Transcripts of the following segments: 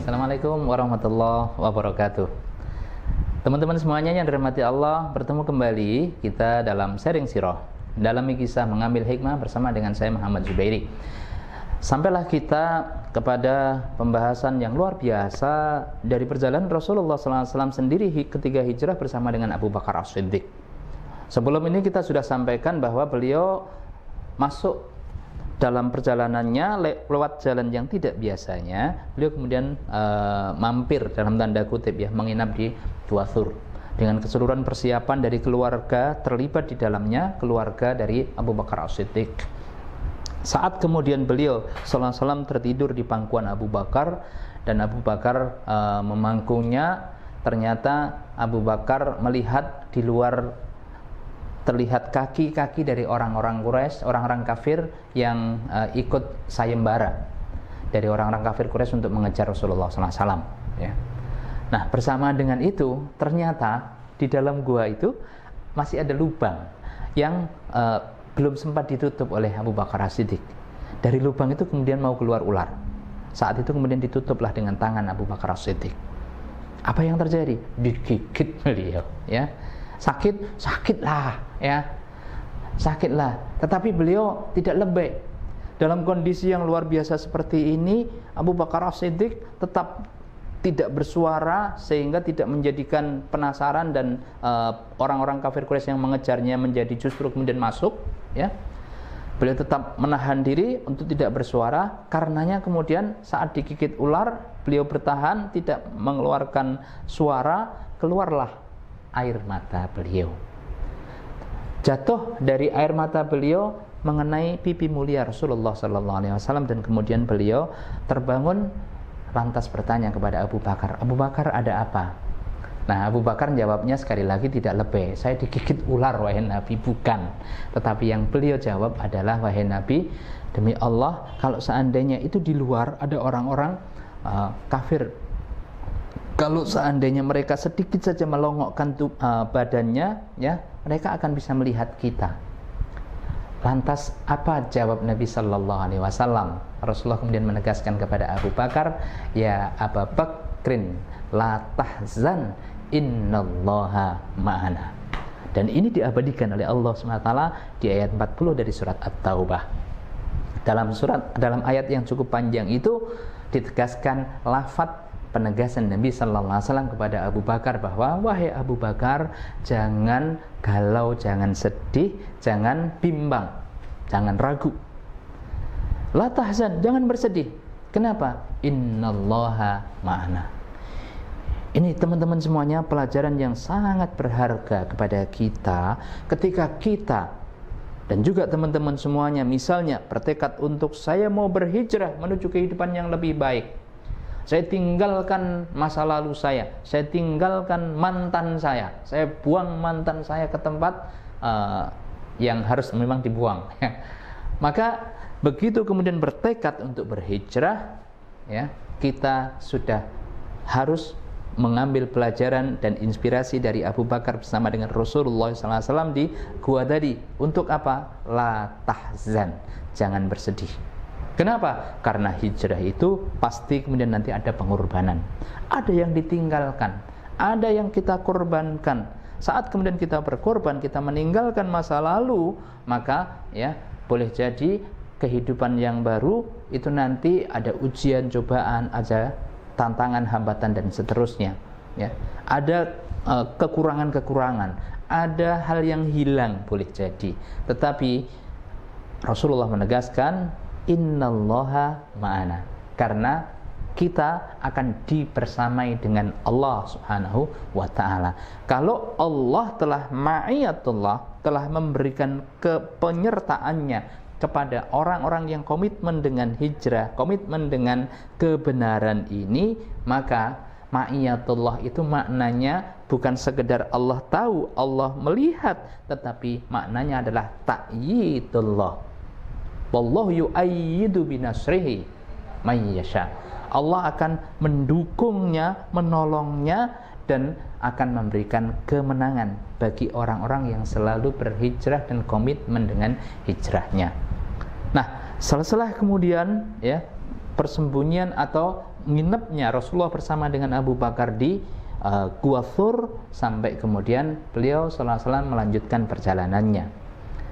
Assalamualaikum warahmatullahi wabarakatuh. Teman-teman semuanya yang dirahmati Allah, bertemu kembali kita dalam sharing sirah, dalam kisah mengambil hikmah bersama dengan saya Muhammad Zubairi. Sampailah kita kepada pembahasan yang luar biasa dari perjalanan Rasulullah SAW sendiri ketika hijrah bersama dengan Abu Bakar As-Siddiq. Sebelum ini kita sudah sampaikan bahwa beliau masuk dalam perjalanannya lewat jalan yang tidak biasanya. Beliau kemudian mampir dalam tanda kutip ya, menginap di Gua Thur dengan keseluruhan persiapan dari keluarga terlibat di dalamnya, keluarga dari Abu Bakar As-Siddiq. Saat kemudian beliau sallallahu alaihi wasallam tertidur di pangkuan Abu Bakar dan Abu Bakar memangkunya, ternyata Abu Bakar melihat di luar terlihat kaki-kaki dari orang-orang Quraisy, orang-orang kafir yang ikut sayembara dari orang-orang kafir Quraisy untuk mengejar Rasulullah SAW. Ya. Nah, bersamaan dengan itu, ternyata di dalam gua itu masih ada lubang yang belum sempat ditutup oleh Abu Bakar As-Siddiq. Dari lubang itu kemudian mau keluar ular. Saat itu kemudian ditutuplah dengan tangan Abu Bakar As-Siddiq. Apa yang terjadi? Digigit beliau, ya. Sakitlah, ya, sakitlah. Tetapi beliau tidak lebay. Dalam kondisi yang luar biasa seperti ini, Abu Bakar As-Siddiq tetap tidak bersuara sehingga tidak menjadikan penasaran dan orang-orang kafir Quraisy yang mengejarnya menjadi justru kemudian masuk, ya. Beliau tetap menahan diri untuk tidak bersuara. Karenanya kemudian saat digigit ular, beliau bertahan tidak mengeluarkan suara, keluarlah air mata beliau. Jatuh dari air mata beliau mengenai pipi mulia Rasulullah SAW, dan kemudian beliau terbangun lantas bertanya kepada Abu Bakar, "Abu Bakar, ada apa?" Nah, Abu Bakar jawabnya sekali lagi tidak lebay, "Saya digigit ular wahai Nabi." Bukan. Tetapi yang beliau jawab adalah, "Wahai Nabi, demi Allah, kalau seandainya itu di luar ada orang-orang kafir, kalau seandainya mereka sedikit saja melongokkan badannya, ya, mereka akan bisa melihat kita." Lantas apa jawab Nabi Sallallahu Alaihi Wasallam? Rasulullah kemudian menegaskan kepada Abu Bakar, "Ya Abu Bakrin, la tahzan, innallaha ma'ana." Dan ini diabadikan oleh Allah SWT di ayat 40 dari surat At-Taubah. Dalam ayat yang cukup panjang itu ditegaskan lafadz penegasan Nabi Sallallahu Alaihi Wasallam kepada Abu Bakar bahwa, "Wahai Abu Bakar, jangan galau, jangan sedih, jangan bimbang, jangan ragu. La tahzan, jangan bersedih. Kenapa? Innallaha ma'ana." Ini teman-teman semuanya pelajaran yang sangat berharga kepada kita ketika kita dan juga teman-teman semuanya misalnya bertekad untuk saya mau berhijrah menuju kehidupan yang lebih baik. Saya tinggalkan masa lalu saya tinggalkan mantan saya buang mantan saya ke tempat yang harus memang dibuang. Maka begitu kemudian bertekad untuk berhijrah, ya, kita sudah harus mengambil pelajaran dan inspirasi dari Abu Bakar bersama dengan Rasulullah SAW di gua tadi. Untuk apa? La tahzan, jangan bersedih. Kenapa? Karena hijrah itu pasti kemudian nanti ada pengorbanan. Ada yang ditinggalkan, ada yang kita korbankan. Saat kemudian kita berkorban, kita meninggalkan masa lalu, maka ya boleh jadi kehidupan yang baru itu nanti ada ujian, cobaan, ada tantangan, hambatan dan seterusnya. Ya, ada kekurangan-kekurangan, ada hal yang hilang boleh jadi. Tetapi Rasulullah menegaskan, innallaha ma'ana, karena kita akan dibersamai dengan Allah Subhanahu wa ta'ala. Kalau Allah telah ma'iyatullah, telah memberikan penyertaannya kepada orang-orang yang komitmen dengan hijrah, komitmen dengan kebenaran ini, maka ma'iyatullah itu maknanya bukan sekedar Allah tahu, Allah melihat, tetapi maknanya adalah ta'yidullah. Wallahu yu'ayyidu binasrihi may yasha. Allah akan mendukungnya, menolongnya, dan akan memberikan kemenangan bagi orang-orang yang selalu berhijrah dan komitmen dengan hijrahnya. Nah, setelah kemudian ya persembunyian atau nginepnya Rasulullah bersama dengan Abu Bakar di Gua Thur sampai kemudian beliau sallallahu alaihi wasallam melanjutkan perjalanannya.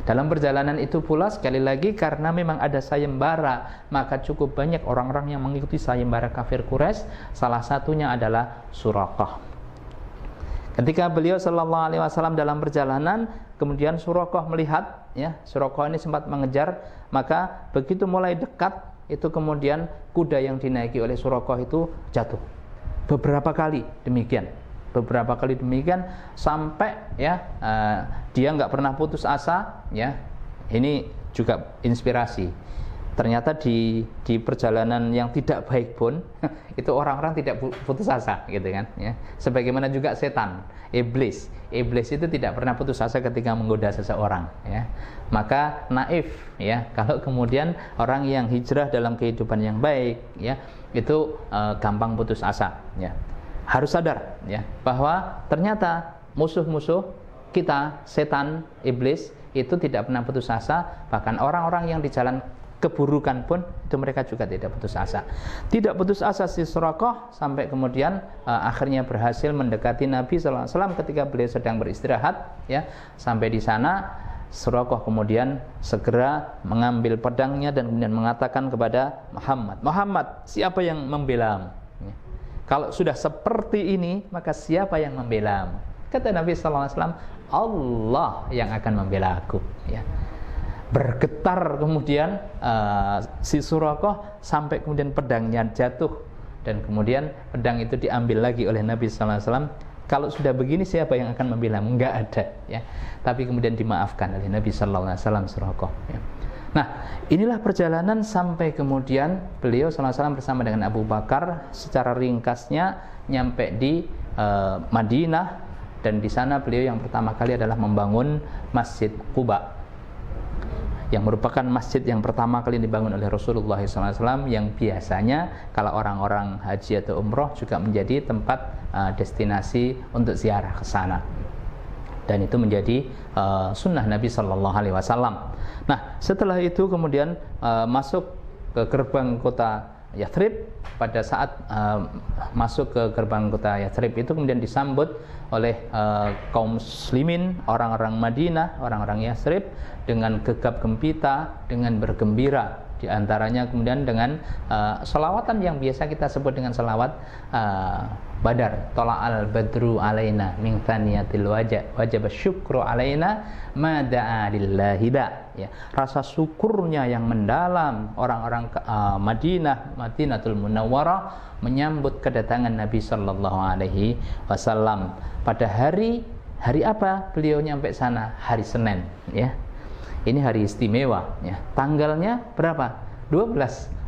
Dalam perjalanan itu pula sekali lagi karena memang ada sayembara, maka cukup banyak orang-orang yang mengikuti sayembara kafir Quraisy. Salah satunya adalah Suraqah. Ketika beliau sallallahu alaihi wasallam dalam perjalanan, kemudian Suraqah melihat, ya, Suraqah ini sempat mengejar, maka begitu mulai dekat itu kemudian kuda yang dinaiki oleh Suraqah itu jatuh. Beberapa kali demikian sampai ya dia nggak pernah putus asa, ya. Ini juga inspirasi. Ternyata di perjalanan yang tidak baik pun itu orang-orang tidak putus asa, gitu kan, ya. Sebagaimana juga setan, iblis itu tidak pernah putus asa ketika menggoda seseorang, ya. Maka naif, ya, kalau kemudian orang yang hijrah dalam kehidupan yang baik, ya, itu gampang putus asa, ya. Harus sadar, ya, bahwa ternyata musuh-musuh kita, setan, iblis itu tidak pernah putus asa. Bahkan orang-orang yang di jalan keburukan pun itu mereka juga tidak putus asa. Tidak putus asa si Suraqah sampai kemudian akhirnya berhasil mendekati Nabi sallallahu alaihi wasallam ketika beliau sedang beristirahat, ya. Sampai di sana Suraqah kemudian segera mengambil pedangnya dan kemudian mengatakan kepada Muhammad, siapa yang membelamu? Ya. Kalau sudah seperti ini, maka siapa yang membelamu? Kata Nabi sallallahu alaihi wasallam, Allah yang akan membela aku, ya. Bergetar kemudian si Suraqah sampai kemudian pedangnya jatuh dan kemudian pedang itu diambil lagi oleh Nabi sallallahu alaihi wasallam. Kalau sudah begini siapa yang akan membelamu? Enggak ada, ya. Tapi kemudian dimaafkan oleh Nabi sallallahu alaihi wasallam Suraqah, ya. Nah, inilah perjalanan sampai kemudian beliau sallallahu alaihi wasallam bersama dengan Abu Bakar secara ringkasnya nyampe di Madinah, dan di sana beliau yang pertama kali adalah membangun Masjid Quba, yang merupakan masjid yang pertama kali dibangun oleh Rasulullah SAW, yang biasanya kalau orang-orang haji atau umroh juga menjadi tempat destinasi untuk ziarah ke sana, dan itu menjadi sunnah Nabi Sallallahu Alaihi Wasallam. Nah, setelah itu kemudian masuk ke gerbang kota Yathrib. Pada saat masuk ke gerbang kota Yathrib itu kemudian disambut oleh kaum muslimin, orang-orang Madinah, orang-orang Yathrib dengan gegap gempita, dengan bergembira. Di antaranya kemudian dengan selawatan yang biasa kita sebut dengan selawat Badar, Tola'al badru alaina min thaniyatil wajib syukru alaina ma da'a lillahi da, ya. Rasa syukurnya yang mendalam orang-orang Madinatul Munawwarah menyambut kedatangan Nabi sallallahu alaihi wasallam. Pada hari apa beliau nyampe sana? Hari Senin, ya. Ini hari istimewa, ya. Tanggalnya berapa? 12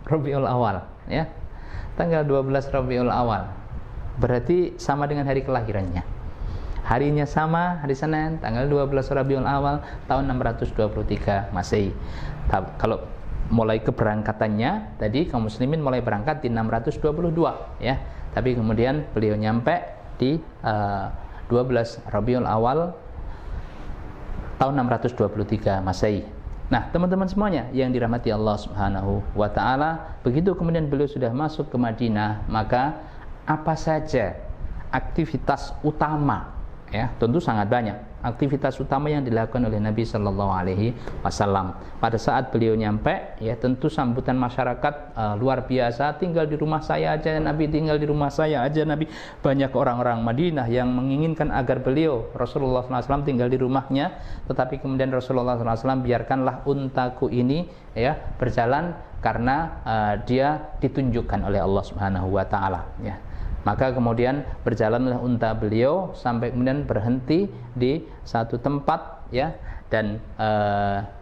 Rabiul Awal, ya. Tanggal 12 Rabiul Awal. Berarti sama dengan hari kelahirannya. Harinya sama, hari Senin, tanggal 12 Rabiul Awal tahun 623 Masehi. Kalau mulai keberangkatannya tadi kaum muslimin mulai berangkat di 622, ya. Tapi kemudian beliau nyampe di 12 Rabiul Awal tahun 623 Masehi. Nah, teman-teman semuanya yang dirahmati Allah Subhanahu wa taala, begitu kemudian beliau sudah masuk ke Madinah, maka apa saja aktivitas utama, ya, tentu sangat banyak aktivitas utama yang dilakukan oleh Nabi Sallallahu Alaihi Wasallam. Pada saat beliau nyampe, ya, tentu sambutan masyarakat luar biasa. Tinggal di rumah saya aja Nabi, tinggal di rumah saya aja Nabi. Banyak orang-orang Madinah yang menginginkan agar beliau Rasulullah SAW tinggal di rumahnya, tetapi kemudian Rasulullah SAW biarkanlah untaku ini, ya, berjalan karena dia ditunjukkan oleh Allah Subhanahu Wa Taala, ya. Maka kemudian berjalanlah unta beliau sampai kemudian berhenti di satu tempat, ya, dan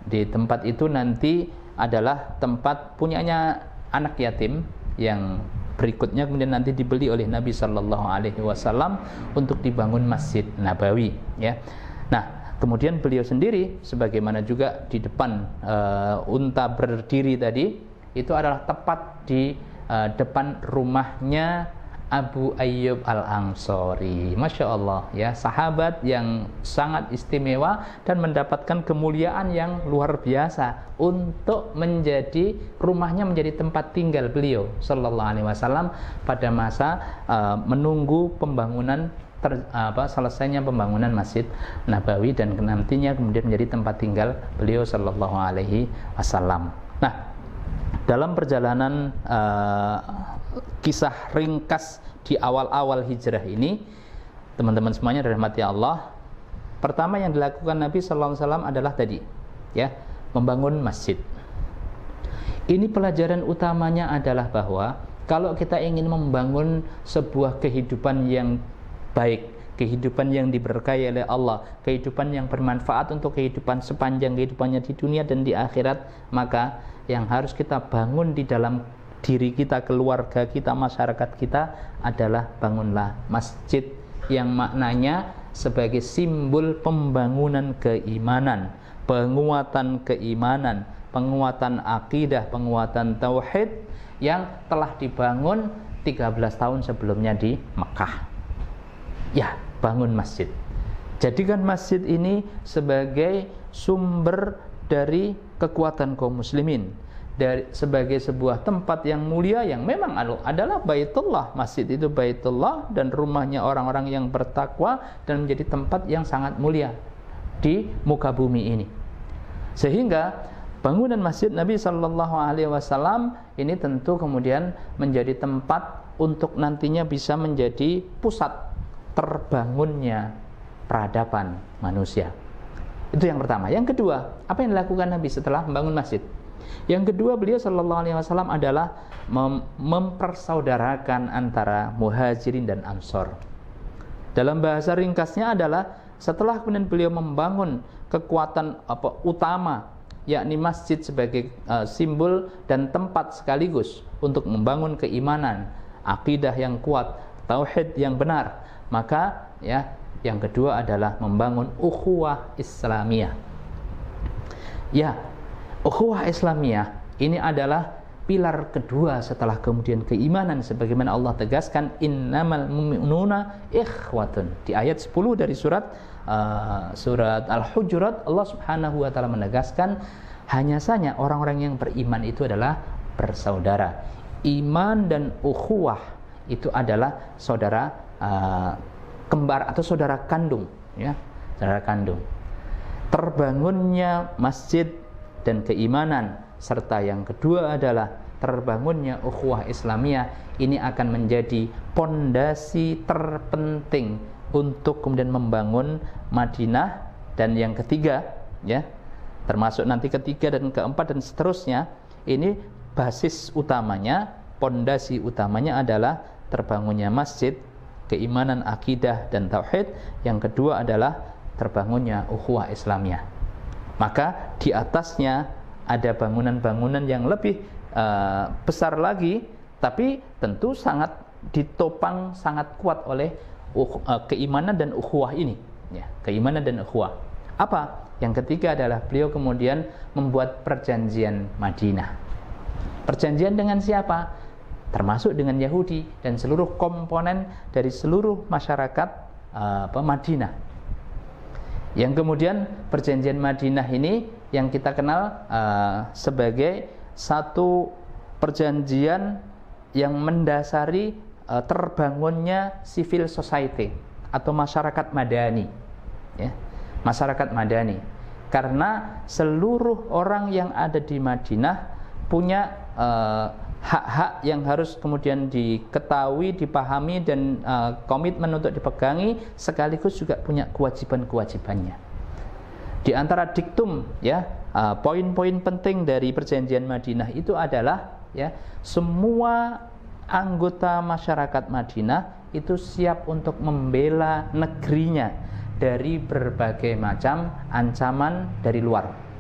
di tempat itu nanti adalah tempat punyanya anak yatim yang berikutnya kemudian nanti dibeli oleh Nabi Sallallahu Alaihi Wasallam untuk dibangun Masjid Nabawi, ya. Nah, kemudian beliau sendiri sebagaimana juga di depan unta berdiri tadi itu adalah tepat di depan rumahnya Abu Ayyub Al-Ansori. Masya Allah ya, sahabat yang sangat istimewa dan mendapatkan kemuliaan yang luar biasa untuk menjadi rumahnya menjadi tempat tinggal beliau Sallallahu Alaihi Wasallam pada masa menunggu pembangunan selesainya pembangunan Masjid Nabawi dan nantinya kemudian menjadi tempat tinggal beliau Sallallahu Alaihi Wasallam. Nah, dalam perjalanan kisah ringkas di awal-awal hijrah ini, teman-teman semuanya dirahmati Allah, pertama yang dilakukan Nabi Sallallahu Alaihi Wasallam adalah tadi ya, membangun masjid. Ini pelajaran utamanya adalah bahwa kalau kita ingin membangun sebuah kehidupan yang baik, kehidupan yang diberkahi oleh Allah, kehidupan yang bermanfaat untuk kehidupan sepanjang kehidupannya di dunia dan di akhirat, maka yang harus kita bangun di dalam diri kita, keluarga kita, masyarakat kita adalah bangunlah masjid yang maknanya sebagai simbol pembangunan keimanan, penguatan keimanan, penguatan akidah, penguatan tauhid yang telah dibangun 13 tahun sebelumnya di Mekah. Ya, bangun masjid. Jadikan masjid ini sebagai sumber dari kekuatan kaum muslimin, sebagai sebuah tempat yang mulia yang memang adalah Baitullah. Masjid itu Baitullah dan rumahnya orang-orang yang bertakwa dan menjadi tempat yang sangat mulia di muka bumi ini. Sehingga bangunan masjid Nabi Sallallahu Alaihi Wasallam ini tentu kemudian menjadi tempat untuk nantinya bisa menjadi pusat terbangunnya peradaban manusia. Itu yang pertama. Yang kedua, apa yang dilakukan Nabi setelah membangun masjid? Yang kedua, beliau Sallallahu Alaihi Wasallam adalah mempersaudarakan antara muhajirin dan ansor. Dalam bahasa ringkasnya adalah setelah kemudian beliau membangun kekuatan utama, yakni masjid sebagai simbol dan tempat sekaligus untuk membangun keimanan, akidah yang kuat, tauhid yang benar, maka ya yang kedua adalah membangun ukhuwah Islamiyah. Ya, ukhuwah Islamiyah ini adalah pilar kedua setelah kemudian keimanan, sebagaimana Allah tegaskan innamal mu'minuna ikhwatun di ayat 10 dari surat Al-Hujurat. Allah Subhanahu wa taala menegaskan hanya saja orang-orang yang beriman itu adalah bersaudara. Iman dan ukhuwah itu adalah saudara kembar atau saudara kandung, ya, saudara kandung. Terbangunnya masjid dan keimanan serta yang kedua adalah terbangunnya ukhuwah Islamiyah ini akan menjadi pondasi terpenting untuk kemudian membangun Madinah. Dan yang ketiga, ya, termasuk nanti ketiga dan keempat dan seterusnya, ini basis utamanya, pondasi utamanya adalah terbangunnya masjid, keimanan, akidah dan tauhid. Yang kedua adalah terbangunnya ukhuwah Islamiyah. Maka di atasnya ada bangunan-bangunan yang lebih besar lagi, tapi tentu sangat ditopang sangat kuat oleh keimanan dan ukhuwah ini, ya, keimanan dan ukhuwah. Apa? Yang ketiga adalah beliau kemudian membuat perjanjian Madinah. Perjanjian dengan siapa? Termasuk dengan Yahudi dan seluruh komponen dari seluruh masyarakat Madinah. Yang kemudian perjanjian Madinah ini yang kita kenal sebagai satu perjanjian yang mendasari terbangunnya civil society atau masyarakat madani, ya, masyarakat madani. Karena seluruh orang yang ada di Madinah punya hak-hak yang harus kemudian diketahui, dipahami dan komitmen untuk dipegangi, sekaligus juga punya kewajiban-kewajibannya. Di antara diktum, ya, poin-poin penting dari perjanjian Madinah itu adalah, ya, semua anggota masyarakat Madinah itu siap untuk membela negerinya dari berbagai macam ancaman dari luar.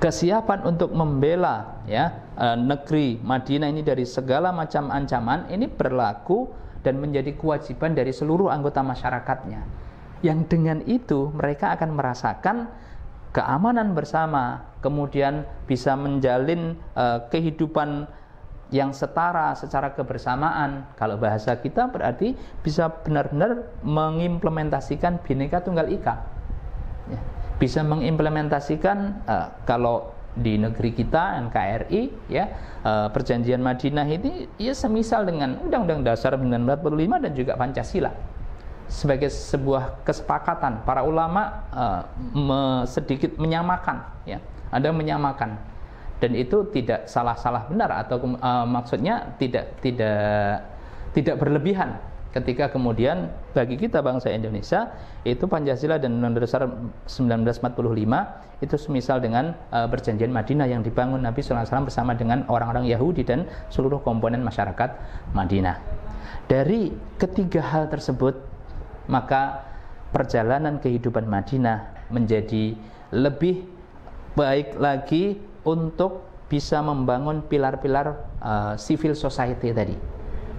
Kesiapan untuk membela, ya, negeri Madinah ini dari segala macam ancaman ini berlaku dan menjadi kewajiban dari seluruh anggota masyarakatnya. Yang dengan itu mereka akan merasakan keamanan bersama, kemudian bisa menjalin kehidupan yang setara secara kebersamaan. Kalau bahasa kita berarti bisa benar-benar mengimplementasikan Bhinneka Tunggal Ika. Ya, bisa mengimplementasikan kalau di negeri kita NKRI, ya, Perjanjian Madinah ini ya semisal dengan Undang-Undang Dasar 1945 dan juga Pancasila sebagai sebuah kesepakatan para ulama sedikit menyamakan, ya, ada menyamakan. Dan itu tidak salah benar atau maksudnya tidak berlebihan ketika kemudian bagi kita bangsa Indonesia itu Pancasila dan Undang-Undang Dasar 1945 itu semisal dengan Perjanjian Madinah yang dibangun Nabi SAW bersama dengan orang-orang Yahudi dan seluruh komponen masyarakat Madinah. Dari ketiga hal tersebut, maka perjalanan kehidupan Madinah menjadi lebih baik lagi untuk bisa membangun pilar-pilar civil society tadi.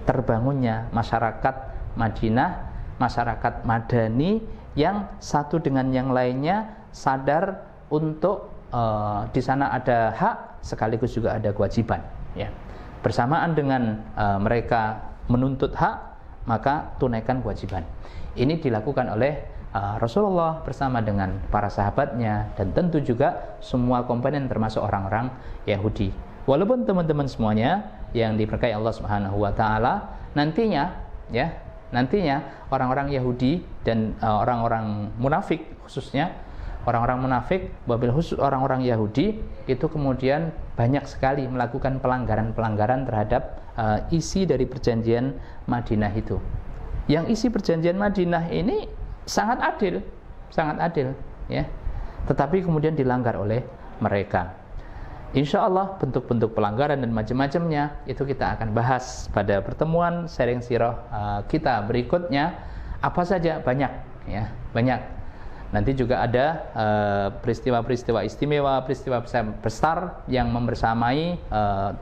Terbangunnya masyarakat Madinah, masyarakat Madani yang satu dengan yang lainnya sadar untuk di sana ada hak sekaligus juga ada kewajiban. Ya. Bersamaan dengan mereka menuntut hak, maka tunaikan kewajiban. Ini dilakukan oleh Rasulullah bersama dengan para sahabatnya dan tentu juga semua komponen termasuk orang-orang Yahudi. Walaupun teman-teman semuanya yang diberkahi Allah Subhanahu wa taala, nantinya orang-orang Yahudi dan orang-orang munafik, khususnya orang-orang munafik, wabil khusus orang-orang Yahudi itu kemudian banyak sekali melakukan pelanggaran-pelanggaran terhadap isi dari perjanjian Madinah itu. Yang isi perjanjian Madinah ini sangat adil, ya. Tetapi kemudian dilanggar oleh mereka. Insya Allah bentuk-bentuk pelanggaran dan macam-macamnya itu kita akan bahas pada pertemuan sharing sirah kita berikutnya. Apa saja? Banyak, ya, banyak. Nanti juga ada peristiwa-peristiwa istimewa, peristiwa besar yang membersamai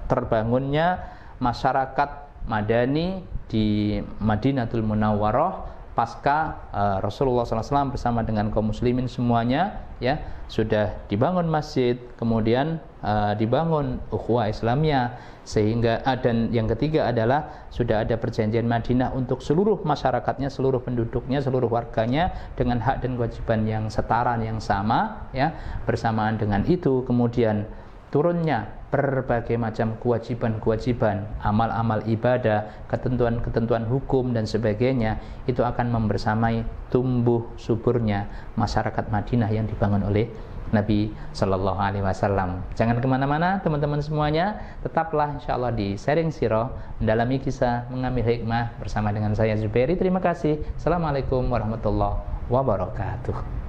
terbangunnya masyarakat Madani di Madinatul Munawwarah pasca Rasulullah SAW bersama dengan kaum muslimin semuanya, ya, sudah dibangun masjid, kemudian dibangun ukhuwah Islamiyah, sehingga dan yang ketiga adalah sudah ada perjanjian Madinah untuk seluruh masyarakatnya, seluruh penduduknya, seluruh warganya dengan hak dan kewajiban yang setara, yang sama, ya. Bersamaan dengan itu kemudian turunnya berbagai macam kewajiban-kewajiban, amal-amal ibadah, ketentuan-ketentuan hukum dan sebagainya, itu akan membersamai tumbuh suburnya masyarakat Madinah yang dibangun oleh Nabi Sallallahu Alaihi Wasallam. Jangan kemana-mana teman-teman semuanya, tetaplah insya Allah di sharing sirah, mendalami kisah, mengambil hikmah bersama dengan saya Zubairi. Terima kasih. Assalamualaikum warahmatullahi wabarakatuh.